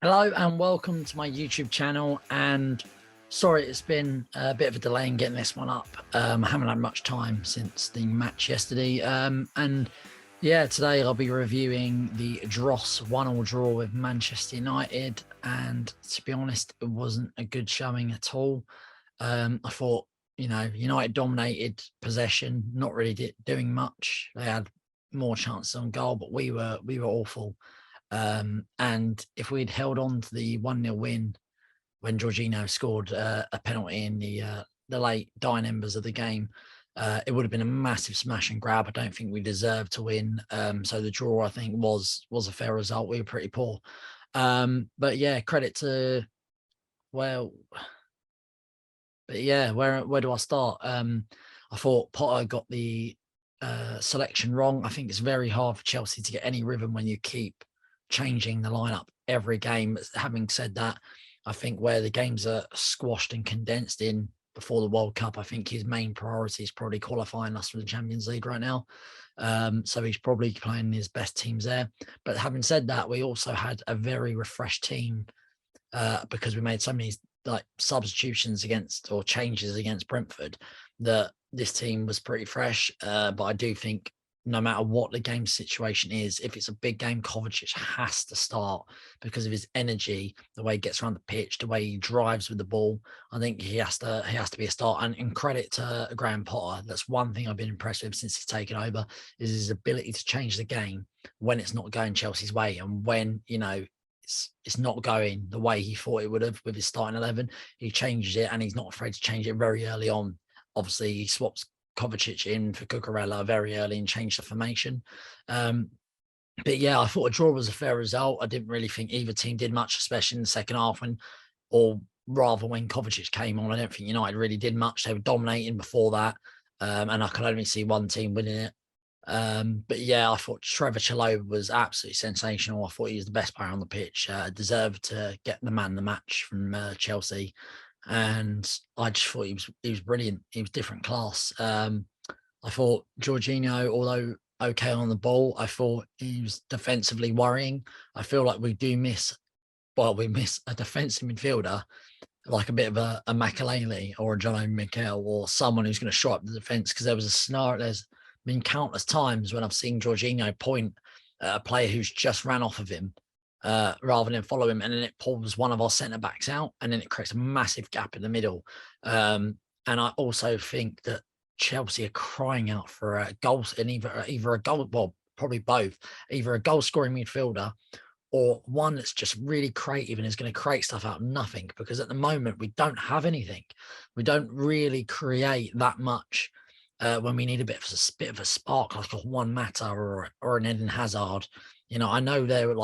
Hello and welcome to my YouTube channel. And sorry, it's been a bit of a delay in getting this one up. I haven't had much time since the match yesterday. And yeah, today I'll be reviewing the Dross 1-1 draw with Manchester United. And to be honest, it wasn't a good showing at all. I thought, United dominated possession, not really doing much. They had more chances on goal, but we were awful. And if we'd held on to the 1-0 win when Jorginho scored a penalty in the late dying embers of the game, it would have been a massive smash and grab. I don't think we deserved to win. So the draw, I think, was a fair result. We were pretty poor. But yeah, credit to where do I start? I thought Potter got the selection wrong. I think it's very hard for Chelsea to get any rhythm when you keep changing the lineup every game. Having said that, I think where the games are squashed and condensed in before the World Cup, I think his main priority is probably qualifying us for the Champions League right now. So he's probably playing his best teams there. But having said that, we also had a very refreshed team because we made so many substitutions against or changes against Brentford that this team was pretty fresh. But I do think no matter what the game situation is, if it's a big game, Kovacic has to start because of his energy, the way he gets around the pitch, the way he drives with the ball. I think he has to be a start. And credit to Graham Potter. That's one thing I've been impressed with since he's taken over is his ability to change the game when it's not going Chelsea's way and when, it's not going the way he thought it would have with his starting 11. He changes it and he's not afraid to change it very early on. Obviously, he swaps Kovacic in for Cucurella very early and changed the formation. But yeah, I thought a draw was a fair result. I didn't really think either team did much, especially in the second half when Kovacic came on. I don't think United really did much. They were dominating before that. And I could only see one team winning it. But yeah, I thought Trevor Chalobah was absolutely sensational. I thought he was the best player on the pitch, deserved to get the man of the match from Chelsea. And I just thought he was brilliant. He was different class. I thought Jorginho, although okay on the ball, I thought he was defensively worrying. I feel like we miss a defensive midfielder, like a bit of a Makelele or a John Mikel or someone who's going to shore up the defence, because there was a scenario. There's been countless times when I've seen Jorginho point at a player who's just ran off of him rather than follow him, and then it pulls one of our centre backs out, and then it creates a massive gap in the middle. And I also think that Chelsea are crying out for a goal, and either a goal, well, probably both, either a goal scoring midfielder or one that's just really creative and is going to create stuff out of nothing. Because at the moment we don't have anything. We don't really create that much. When we need a bit of a spark, like a Juan Mata or an Eden Hazard. I know they're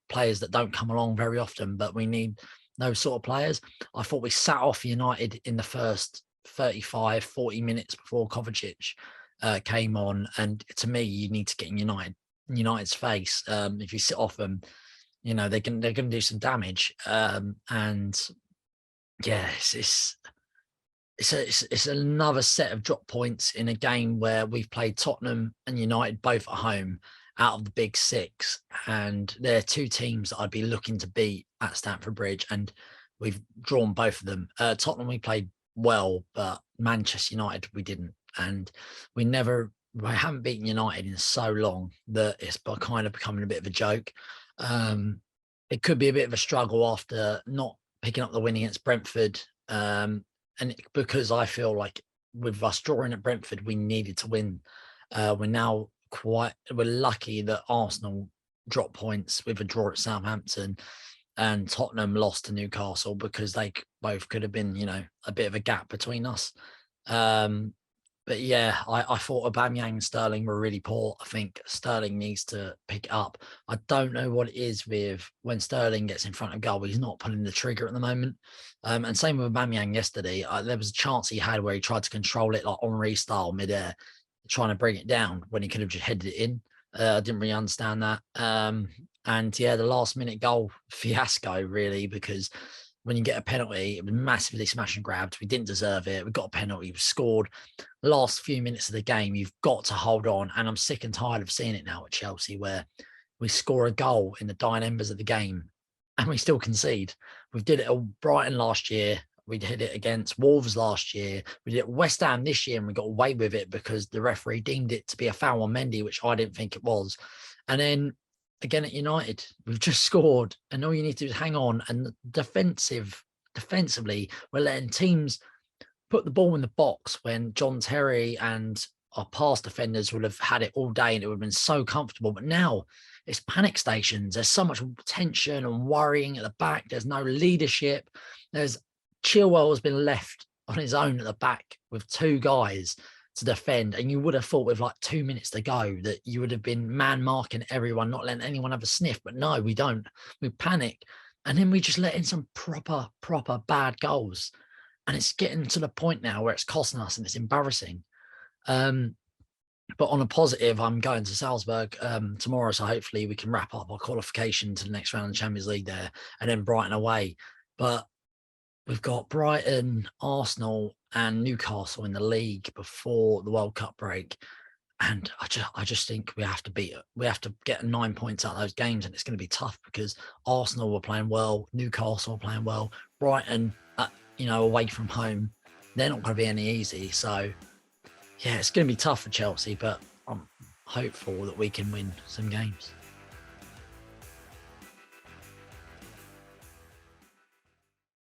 players that don't come along very often, but we need those sort of players. I thought we sat off United in the first 35, 40 minutes before Kovacic came on, and to me, you need to get in United's face. If you sit off them, they're going to do some damage. And yeah, it's another set of drop points in a game where we've played Tottenham and United both at home out of the big six, and they're two teams that I'd be looking to beat at Stamford Bridge, and we've drawn both of them. Tottenham we played well, but Manchester United we didn't, and we haven't beaten United in so long that it's kind of becoming a bit of a joke. It could be a bit of a struggle after not picking up the win against Brentford. And because I feel like with us drawing at Brentford, we needed to win. We're lucky that Arsenal dropped points with a draw at Southampton and Tottenham lost to Newcastle, because they both could have been, a bit of a gap between us. But yeah, I thought Aubameyang and Sterling were really poor. I think Sterling needs to pick it up. I don't know what it is with when Sterling gets in front of goal, he's not pulling the trigger at the moment. And same with Aubameyang yesterday. There was a chance he had where he tried to control it like Henry style midair, trying to bring it down when he could have just headed it in. I didn't really understand that. And yeah, the last minute goal fiasco really, because when you get a penalty, it was massively smash and grabbed. We didn't deserve it. We got a penalty. We scored. Last few minutes of the game, you've got to hold on. And I'm sick and tired of seeing it now at Chelsea, where we score a goal in the dying embers of the game and we still concede. We did it at Brighton last year. We did it against Wolves last year. We did it at West Ham this year and we got away with it because the referee deemed it to be a foul on Mendy, which I didn't think it was. And then again at United, we've just scored and all you need to do is hang on. And defensively, we're letting teams put the ball in the box when John Terry and our past defenders would have had it all day and it would have been so comfortable. But now it's panic stations. There's so much tension and worrying at the back. There's no leadership. Chilwell has been left on his own at the back with two guys to defend. And you would have thought with like 2 minutes to go that you would have been man marking everyone, not letting anyone have a sniff. But no, we don't. We panic. And then we just let in some proper bad goals. And it's getting to the point now where it's costing us and it's embarrassing. But on a positive, I'm going to Salzburg tomorrow. So hopefully we can wrap up our qualification to the next round of the Champions League there and then Brighton away. But we've got Brighton, Arsenal and Newcastle in the league before the World Cup break. And I just think we have to beat it. We have to get 9 points out of those games. And it's going to be tough because Arsenal were playing well. Newcastle were playing well. Brighton, away from home, they're not going to be any easy. So, yeah, it's going to be tough for Chelsea, but I'm hopeful that we can win some games.